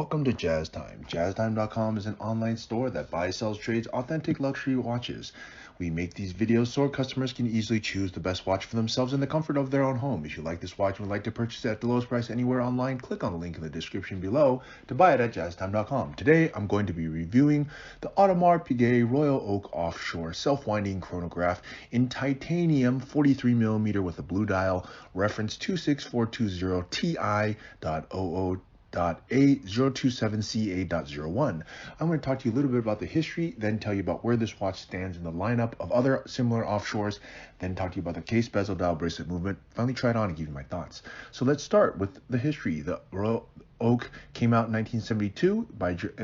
Welcome to Jazz Time. JazzTime.com is an online store that buys, sells, trades authentic luxury watches. We make these videos so our customers can easily choose the best watch for themselves in the comfort of their own home. If you like this watch and would like to purchase it at the lowest price anywhere online, click on the link in the description below to buy it at JazzTime.com. Today, I'm going to be reviewing the Audemars Piguet Royal Oak Offshore Self-Winding Chronograph in titanium 43mm with a blue dial, reference 26420TI.OO.A027CA.01. I'm going to talk to you a little bit about the history, then tell you about where this watch stands in the lineup of other similar offshores, then talk to you about the case, bezel, dial, bracelet movement, finally try it on and give you my thoughts. So let's start with the history. The Royal Oak came out in 1972.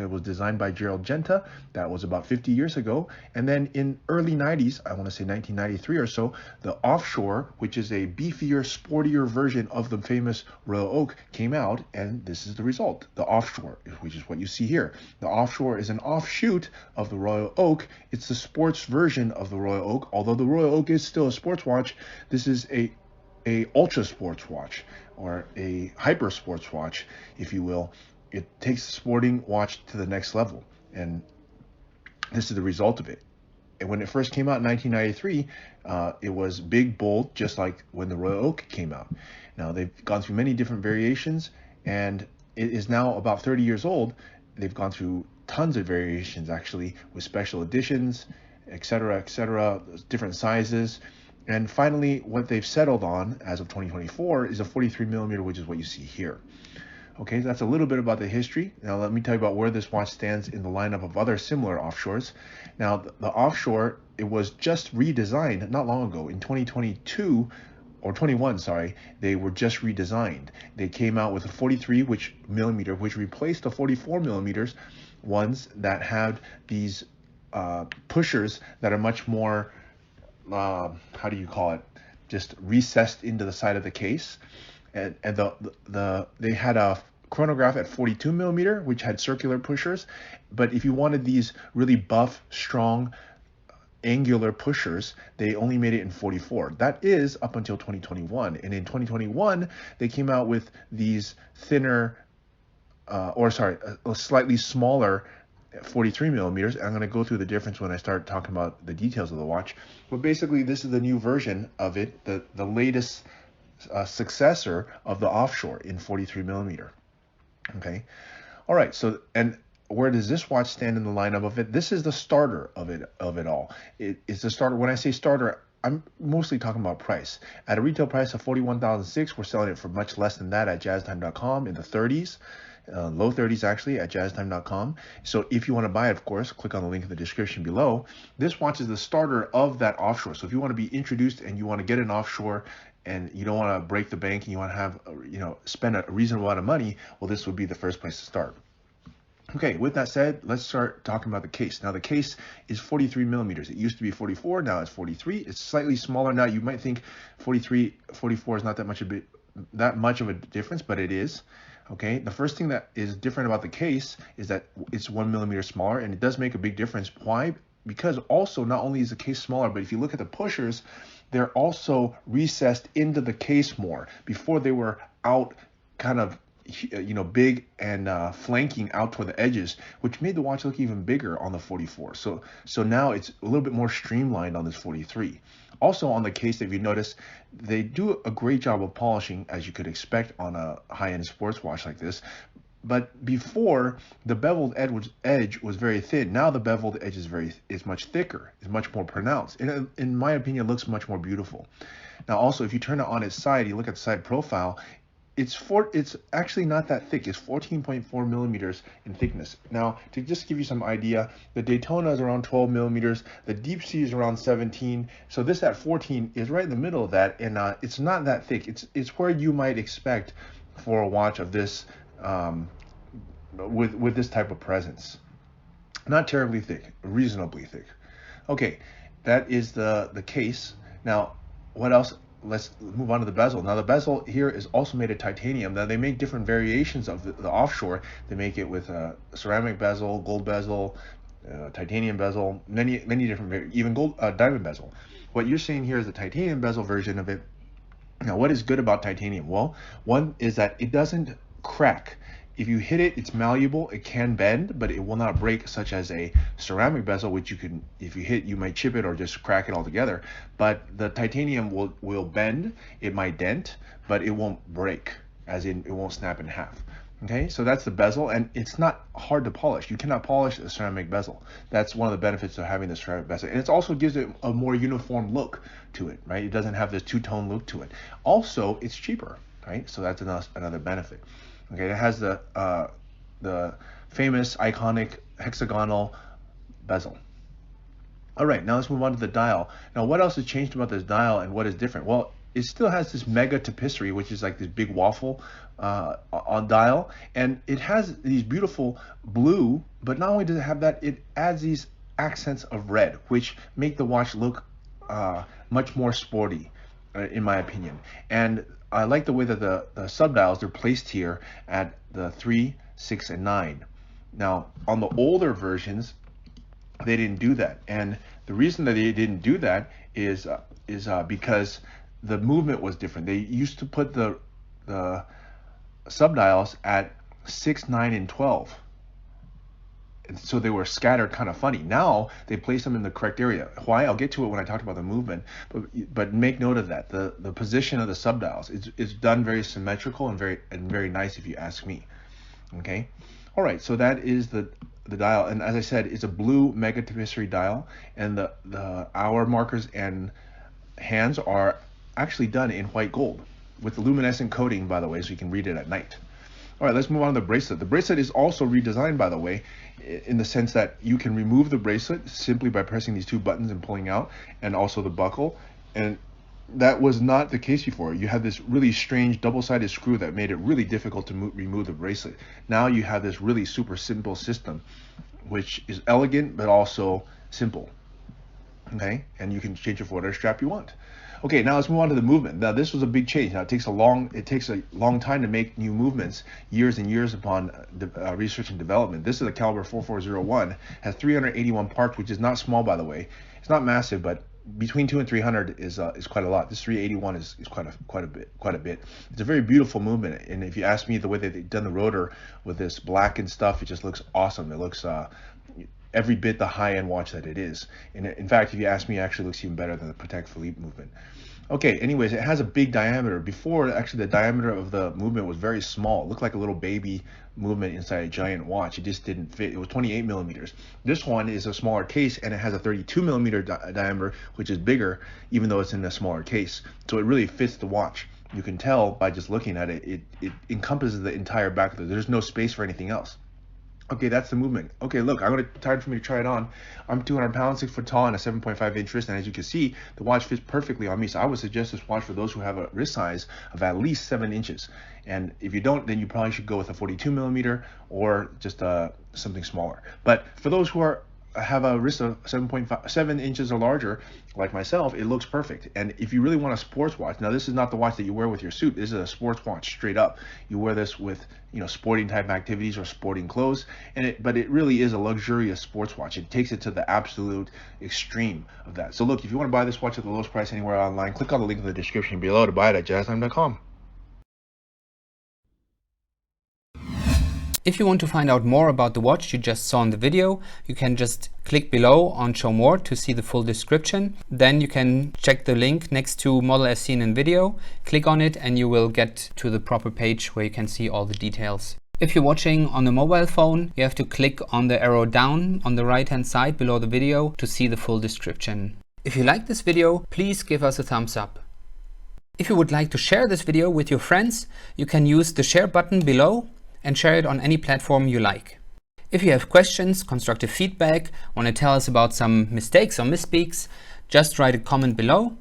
It was designed by Gerald Genta. That was about 50 years ago. And then in early 90s, I want to say 1993 or so, the Offshore, which is a beefier, sportier version of the famous Royal Oak, came out, and this is the result. The Offshore, which is what you see here. The Offshore is an offshoot of the Royal Oak. It's the sports version of the Royal Oak. Although the Royal Oak is still a sports watch, this is a ultra sports watch, or a hyper sports watch, if you will. It takes the sporting watch to the next level, and this is the result of it. And when it first came out in 1993, it was big, bold, just like when the Royal Oak came out. Now they've gone through many different variations, and it is now about 30 years old. They've gone through tons of variations, actually, with special editions, etc., different sizes. And finally, what they've settled on as of 2024 is a 43mm, which is what you see here. Okay, so that's a little bit about the history. Now let me tell you about where this watch stands in the lineup of other similar offshores. Now the Offshore, it was just redesigned not long ago in 2022 or 21, sorry. They were just redesigned. They came out with a 43 millimeter, which replaced the 44mm ones that had these pushers that are much more how do you call it, just recessed into the side of the case. And they had a chronograph at 42mm, which had circular pushers. But if you wanted these really buff, strong, angular pushers, they only made it in 44. That is up until 2021. And in 2021, they came out with these thinner, a slightly smaller 43mm. I'm going to go through the difference when I start talking about the details of the watch. But basically, this is the new version of it, the latest successor of the Offshore in 43mm. Okay, all right. So, and where does this watch stand in the lineup of it? This is the starter of it all. It's the starter. When I say starter, I'm mostly talking about price. At a retail price of $41,600, we're selling it for much less than that at JazzTime.com, in the 30s. Low 30s actually at JazzTime.com. So if you want to buy it, of course, click on the link in the description below. This watch is the starter of that Offshore. So if you want to be introduced and you want to get an Offshore and you don't want to break the bank and you want to have, spend a reasonable amount of money, well, this would be the first place to start. Okay, with that said, let's start talking about the case. Now the case is 43mm. It used to be 44, now it's 43. It's slightly smaller now. You might think 43, 44 is not that much of a difference, but it is. Okay, the first thing that is different about the case is that it's 1mm smaller, and it does make a big difference. Why? Because also not only is the case smaller, but if you look at the pushers, they're also recessed into the case more. Before they were out kind of big and flanking out toward the edges, which made the watch look even bigger on the 44. So now it's a little bit more streamlined on this 43. Also on the case, if you notice, they do a great job of polishing, as you could expect on a high-end sports watch like this. But before, the beveled edge was very thin. Now the beveled edge is much thicker, is much more pronounced. And in my opinion, it looks much more beautiful. Now also, if you turn it on its side, you look at the side profile, it's actually not that thick. It's 14.4mm in thickness. Now, to just give you some idea, the Daytona is around 12mm, the Deep Sea is around 17. So this at 14 is right in the middle of that, and it's not that thick. It's where you might expect for a watch of this, with this type of presence. Not terribly thick, reasonably thick. Okay, that is the case. Now, what else? Let's move on to the bezel. Now the bezel here is also made of titanium. Now they make different variations of the Offshore. They make it with a ceramic bezel, gold bezel, titanium bezel, many different, even gold diamond bezel. What you're seeing here is the titanium bezel version of it. Now what is good about titanium? Well, one is that it doesn't crack. if you hit it, it's malleable, it can bend, but it will not break, such as a ceramic bezel, which you can, if you hit, you might chip it or just crack it altogether. But the titanium will bend, it might dent, but it won't break, as in it won't snap in half. Okay, so that's the bezel, and it's not hard to polish. You cannot polish a ceramic bezel. That's one of the benefits of having the ceramic bezel. And it also gives it a more uniform look to it, right? It doesn't have this two-tone look to it. Also, it's cheaper, right? So that's another benefit. Okay, it has the famous, iconic hexagonal bezel. All right, now let's move on to the dial. Now, what else has changed about this dial and what is different? Well, it still has this mega tapisserie, which is like this big waffle on dial, and it has these beautiful blue, but not only does it have that, it adds these accents of red, which make the watch look much more sporty, in my opinion. And I like the way that the subdials, they're placed here at the 3, 6, and 9. Now, on the older versions, they didn't do that, and the reason that they didn't do that is because the movement was different. They used to put the subdials at 6, 9, and 12. And so they were scattered kind of funny. Now they place them in the correct area. Why? I'll get to it when I talk about the movement, but make note of that. The position of the subdials is done very symmetrical and very nice, if you ask me. Okay? All right, so that is the dial, and as I said, it's a blue mega tapisserie dial, and the hour markers and hands are actually done in white gold with the luminescent coating, by the way, so you can read it at night. All right, let's move on to the bracelet. The bracelet is also redesigned, by the way, in the sense that you can remove the bracelet simply by pressing these two buttons and pulling out, and also the buckle. And that was not the case before. You had this really strange double-sided screw that made it really difficult to remove the bracelet. Now you have this really super simple system, which is elegant but also simple. Okay, and you can change it for whatever strap you want. Okay, now let's move on to the movement. Now this was a big change. Now it takes a long time to make new movements, years and years upon research and development. This is a caliber 4401, has 381 parts, which is not small, by the way. It's not massive, but between 200 and 300 is quite a lot. This 381 is quite a bit. It's a very beautiful movement, and if you ask me, the way that they've done the rotor with this black and stuff, it just looks awesome. It looks every bit the high-end watch that it is. And in fact, if you ask me, it actually looks even better than the Patek Philippe movement. Okay, anyways, it has a big diameter. Before, actually, the diameter of the movement was very small. It looked like a little baby movement inside a giant watch. It just didn't fit. It was 28 millimeters. This one is a smaller case, and it has a 32 millimeter diameter, which is bigger, even though it's in a smaller case. So it really fits the watch. You can tell by just looking at it. It encompasses the entire back of it. There's no space for anything else. Okay, that's the movement. Okay, look, time for me to try it on. I'm 200 pounds, 6 foot tall, and a 7.5 inch wrist, and as you can see, the watch fits perfectly on me. So I would suggest this watch for those who have a wrist size of at least 7 inches. And if you don't, then you probably should go with a 42 millimeter or just something smaller. But for those who have a wrist of 7 inches or larger, like myself, it looks perfect. And if you really want a sports watch, now this is not the watch that you wear with your suit. This is a sports watch straight up. You wear this with, sporting type activities or sporting clothes, but it really is a luxurious sports watch. It takes it to the absolute extreme of that. So look, if you want to buy this watch at the lowest price anywhere online, click on the link in the description below to buy it at jazztime.com. If you want to find out more about the watch you just saw in the video, you can just click below on Show More to see the full description. Then you can check the link next to model as seen in video, click on it, and you will get to the proper page where you can see all the details. If you're watching on a mobile phone, you have to click on the arrow down on the right hand side below the video to see the full description. If you like this video, please give us a thumbs up. If you would like to share this video with your friends, you can use the share button below and share it on any platform you like. If you have questions, constructive feedback, want to tell us about some mistakes or misspeaks, just write a comment below.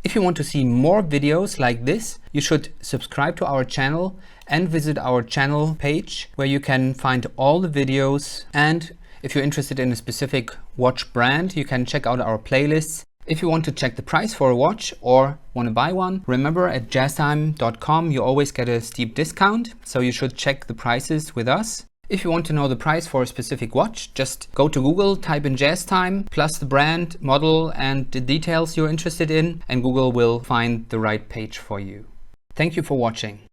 If you want to see more videos like this, you should subscribe to our channel and visit our channel page where you can find all the videos. And if you're interested in a specific watch brand, you can check out our playlists. If you want to check the price for a watch or want to buy one, remember at jazztime.com you always get a steep discount, so you should check the prices with us. If you want to know the price for a specific watch, just go to Google, type in JazzTime, plus the brand, model, and the details you're interested in, and Google will find the right page for you. Thank you for watching.